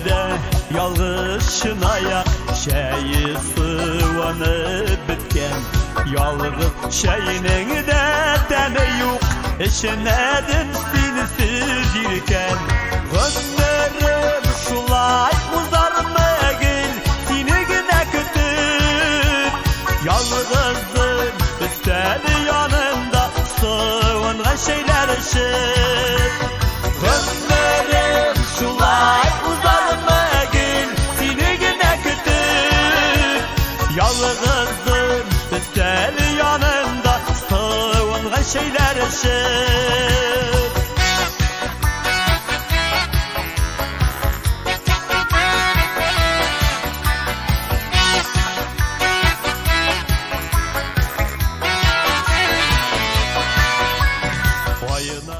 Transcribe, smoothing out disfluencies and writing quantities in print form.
de yalğız şınayak şeyi sıvanıp bitken yalğız şeyinin de temi yok eşinedin sinsiz yirken gözlerim şulay uzarmagil seni gine kütüp yalğızım üsteli yanında sıvıngan şeyler için